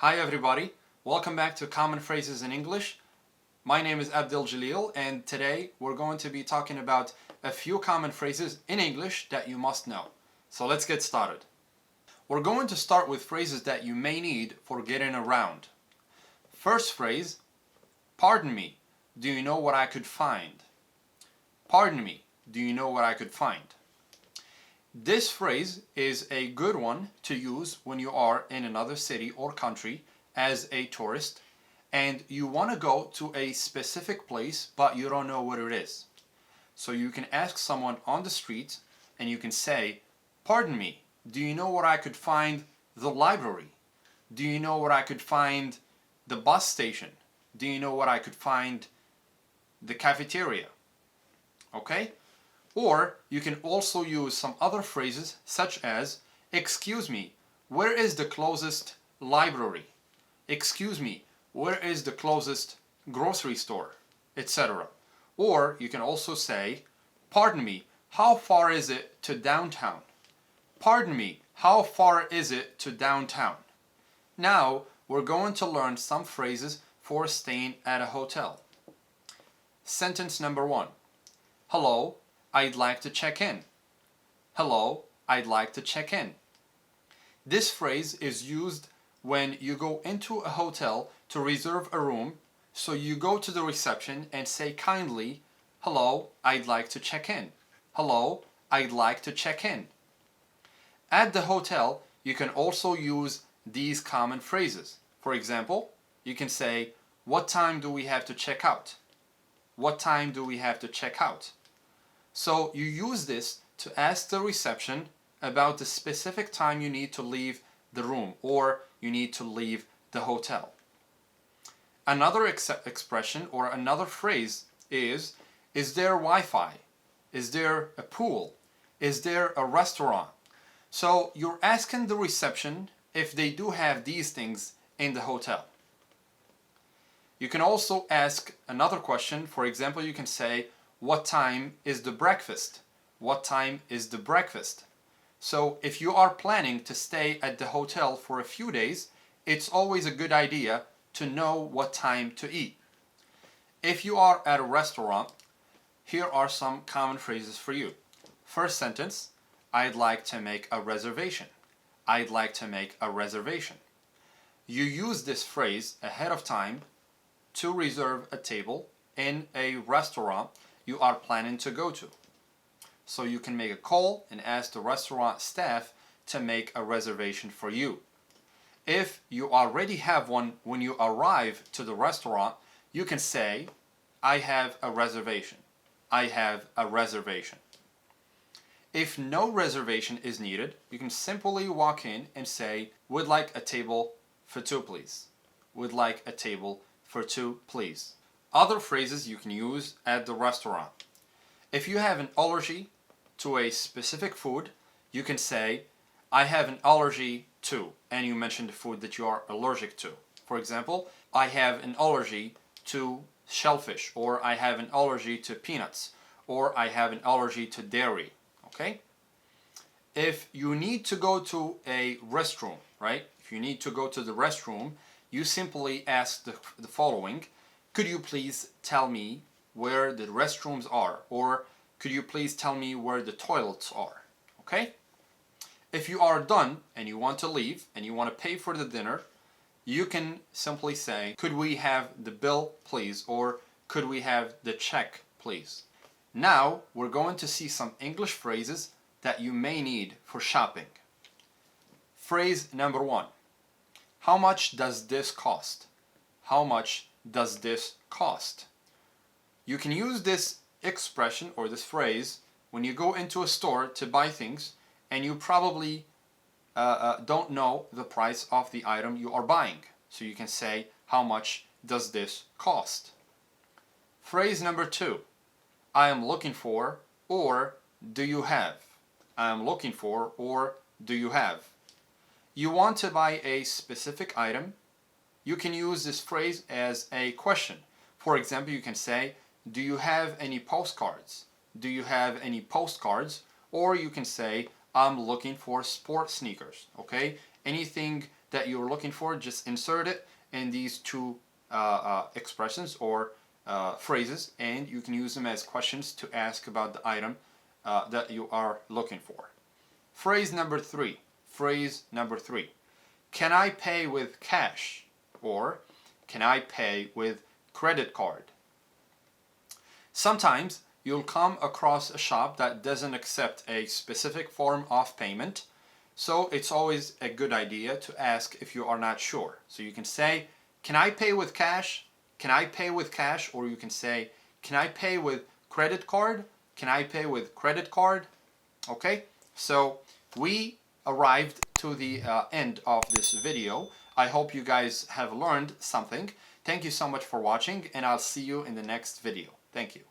Hi everybody, welcome back to Common Phrases in English. My name is Abdel Jalil and today we're going to be talking about a few common phrases in English that you must know. So let's get started. We're going to start with phrases that you may need for getting around. First phrase, pardon me, do you know what I could find? Pardon me, do you know what I could find? This phrase is a good one to use when you are in another city or country as a tourist and you want to go to a specific place but you don't know what it is. So you can ask someone on the street and you can say, pardon me, do you know where I could find the library? Do you know where I could find the bus station? Do you know what I could find the cafeteria? Okay? Or you can also use some other phrases such as, excuse me, where is the closest library? Excuse me, where is the closest grocery store? Etc. Or you can also say, pardon me, how far is it to downtown? Pardon me, how far is it to downtown? Now we're going to learn some phrases for staying at a hotel. Sentence number 1. Hello, I'd like to check in. Hello, I'd like to check in. This phrase is used when you go into a hotel to reserve a room, so you go to the reception and say kindly, hello, I'd like to check in. Hello, I'd like to check in. At the hotel, you can also use these common phrases. For example, you can say, what time do we have to check out? What time do we have to check out? So you use this to ask the reception about the specific time you need to leave the room or you need to leave the hotel. Another expression or another phrase is there Wi-Fi? Is there a pool? Is there a restaurant? So you're asking the reception if they do have these things in the hotel. You can also ask another question. For example, you can say, what time is the breakfast? What time is the breakfast? So if you are planning to stay at the hotel for a few days, it's always a good idea to know what time to eat. If you are at a restaurant, here are some common phrases for you. First sentence, I'd like to make a reservation. I'd like to make a reservation. You use this phrase ahead of time to reserve a table in a restaurant you are planning to go to. So you can make a call and ask the restaurant staff to make a reservation for you. If you already have one when you arrive to the restaurant, you can say, I have a reservation. I have a reservation. If no reservation is needed, you can simply walk in and say, would like a table for two, please. Would like a table for two, please. Other phrases you can use at the restaurant. If you have an allergy to a specific food, you can say, I have an allergy to, and you mention the food that you are allergic to. For example, I have an allergy to shellfish, or I have an allergy to peanuts, or I have an allergy to dairy. Okay? If you need to go to a restroom, right? If you need to go to the restroom, you simply ask the following. Could you please tell me where the restrooms are? Or could you please tell me where the toilets are? Okay? If you are done and you want to leave and you want to pay for the dinner, you can simply say, could we have the bill, please? Or could we have the check, please? Now we're going to see some English phrases that you may need for shopping. Phrase number 1. How much does this cost? How much does this cost? You can use this expression or this phrase when you go into a store to buy things and you probably don't know the price of the item you are buying. So you can say, how much does this cost? Phrase number 2. I am looking for, or do you have? I am looking for, or do you have? You want to buy a specific item. You can use this phrase as a question. For example, you can say, do you have any postcards? Do you have any postcards? Or you can say, I'm looking for sport sneakers. Okay? Anything that you're looking for, just insert it in these two expressions or phrases, and you can use them as questions to ask about the item that you are looking for. Phrase number three. Phrase number three. Can I pay with cash? Or can I pay with credit card? Sometimes you'll come across a shop that doesn't accept a specific form of payment, so it's always a good idea to ask if you are not sure. So you can say, can I pay with cash? Can I pay with cash? Or you can say, can I pay with credit card? Can I pay with credit card? Okay, so we arrived to the end of this video. I hope you guys have learned something. Thank you so much for watching, and I'll see you in the next video. Thank you.